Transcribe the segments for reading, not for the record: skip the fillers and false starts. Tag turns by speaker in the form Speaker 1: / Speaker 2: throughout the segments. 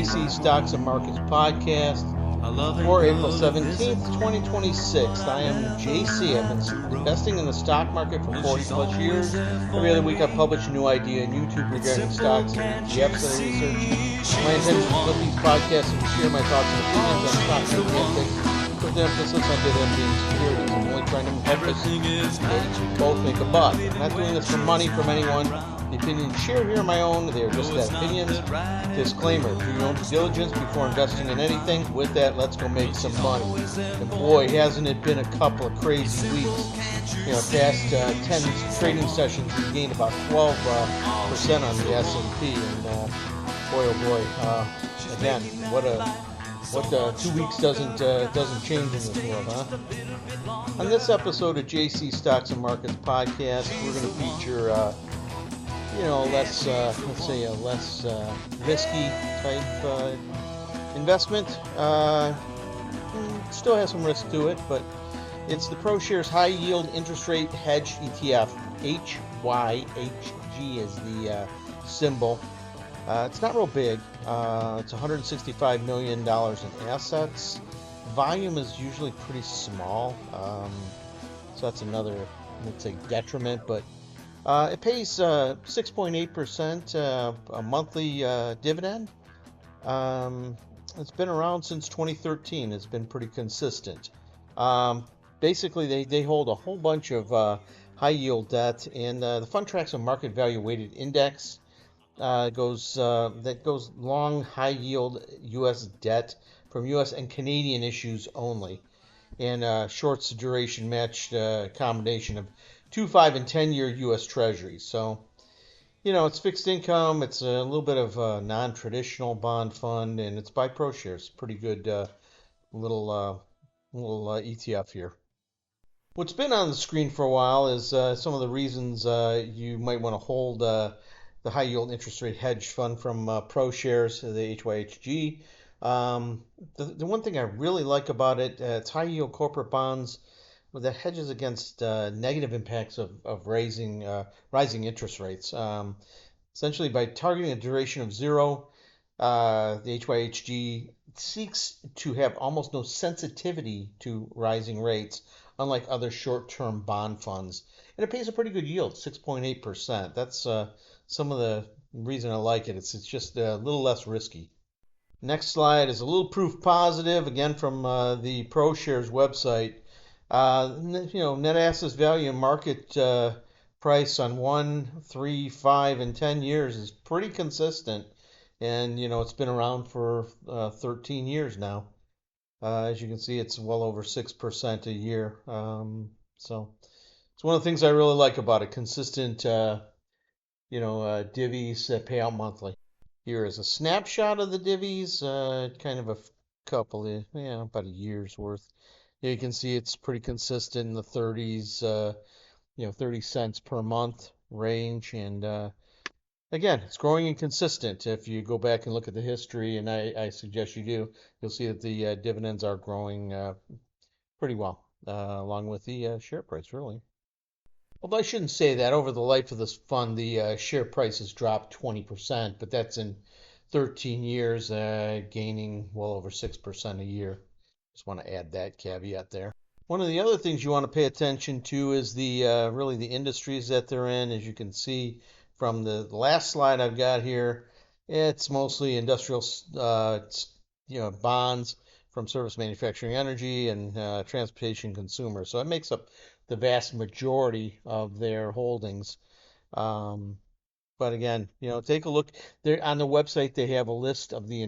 Speaker 1: JC Stocks and Markets podcast for April 17th, 2026. I am JC. I've been investing in the stock market for 40 plus years. Every other week I publish a new idea on YouTube regarding stocks and ETFs that I research. My intention is to put these podcasts and share my thoughts and opinions on stocks and ETFs with emphasis on dividend being securities. I'm only trying to help us both make a buck. I'm not doing this for money from anyone. The opinions shared here are my own. They are just that, opinions. Disclaimer, do your own due diligence before investing in anything. With that, let's go make some money. And boy, hasn't it been a couple of crazy weeks. Past 10 trading sessions, we gained about 12% on the S&P. And boy, oh boy, again, what 2 weeks doesn't change in this world, huh? On this episode of JC Stocks and Markets podcast, we're going to feature less, let's say a less risky type investment. Still has some risk to it, but it's the ProShares High Yield Interest Rate Hedged ETF. HYHG is the symbol. It's not real big. It's $165 million in assets. Volume is usually pretty small, so that's another, let's say, detriment, but it pays 6.8% a monthly dividend. It's been around since 2013. It's been pretty consistent. Basically, they hold a whole bunch of high yield debt, and the fund tracks a market value weighted index that goes long high yield U.S. debt from U.S. and Canadian issues only, and shorts the duration matched combination of 2, 5, and 10-year U.S. Treasuries. So, it's fixed income. It's a little bit of a non-traditional bond fund, and it's by ProShares. Pretty good little ETF here. What's been on the screen for a while is some of the reasons you might want to hold the high yield interest rate hedge fund from ProShares, the HYHG. The one thing I really like about it, it's high yield corporate bonds that hedges against negative impacts of rising interest rates. Essentially, by targeting a duration of 0, the HYHG seeks to have almost no sensitivity to rising rates, unlike other short-term bond funds. And it pays a pretty good yield, 6.8%. That's some of the reason I like it. It's just a little less risky. Next slide is a little proof positive, again from the ProShares website. Net assets value and market price on 1, 3, 5, and 10 years is pretty consistent, and it's been around for 13 years now. As you can see, it's well over 6% a year. So it's one of the things I really like about it. Consistent, divvies that pay out monthly. Here is a snapshot of the divvies, kind of a couple, about a year's worth. You can see it's pretty consistent in the 30s, 30 cents per month range. And again, it's growing and consistent. If you go back and look at the history, and I suggest you do, you'll see that the dividends are growing pretty well, along with the share price, really. Although I shouldn't say that. Over the life of this fund, the share price has dropped 20%, but that's in 13 years, gaining well over 6% a year. Just want to add that caveat there. One of the other things you want to pay attention to is the really the industries that they're in. As you can see from the last slide I've got here, it's mostly industrial, bonds from service, manufacturing, energy, and transportation, consumer. So it makes up the vast majority of their holdings. But again, take a look. There on the website. They have a list of the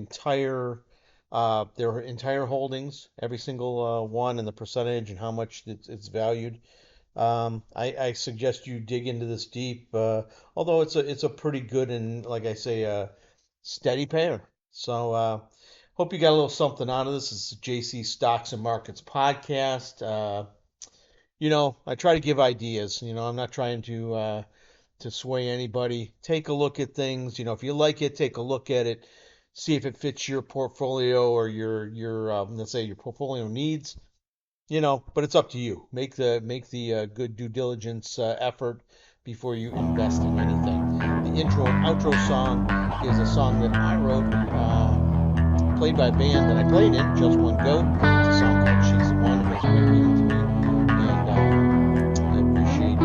Speaker 1: their entire holdings, every single one, and the percentage and how much it's valued. I suggest you dig into this deep, although it's a pretty good and, like I say, steady payer. So hope you got a little something out of this. This is JC Stocks and Markets podcast. I try to give ideas. I'm not trying to sway anybody. Take a look at things. If you like it, take a look at it. See if it fits your portfolio or your let's say your portfolio needs. But it's up to you. Make the good due diligence effort before you invest in anything. The intro and outro song is a song that I wrote played by a band that I played in, Just One Go. It's a song called She's the One. It has a great meaning to me. And I appreciate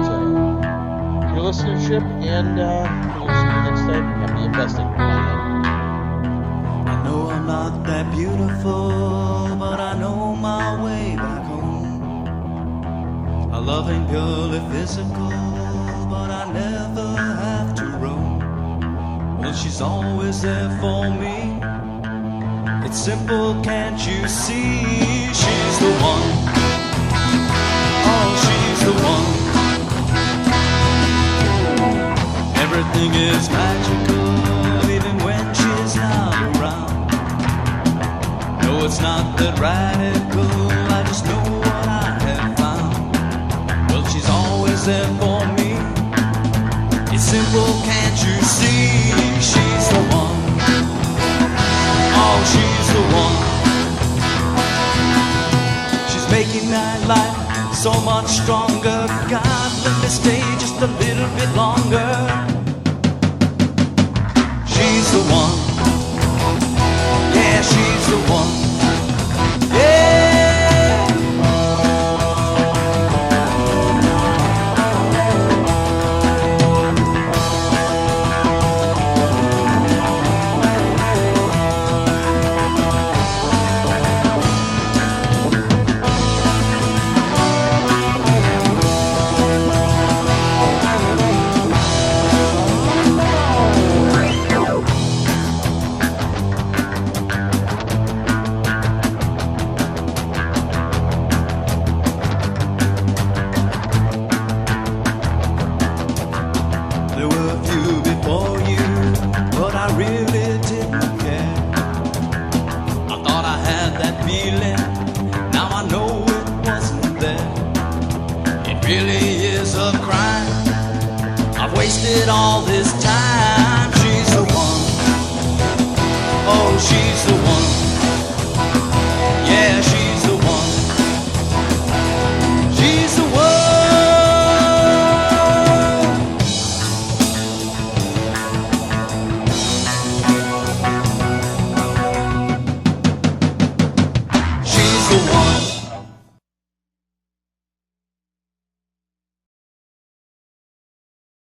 Speaker 1: your listenership, and we'll see you next time. Happy investing. Bye now.
Speaker 2: I know I'm not that beautiful, but I know my way back home. A loving girl is physical, but I never have to roam. Well, she's always there for me. It's simple, can't you see? She's the one. Oh, she's the one. Everything is magical, even when she's not around. No, it's not that radical, I just know what I have found. Well, she's always there for me. It's simple, can't you see? She's the one. Oh, she's the one. She's making my life so much stronger. God, let me stay just a little bit longer. She's the one. Yeah, she's the one. There were a few before you, but I really didn't care. I thought I had that feeling, now I know it wasn't there. It really is a crime, I've wasted all this time. She's the one. Oh, she's the one.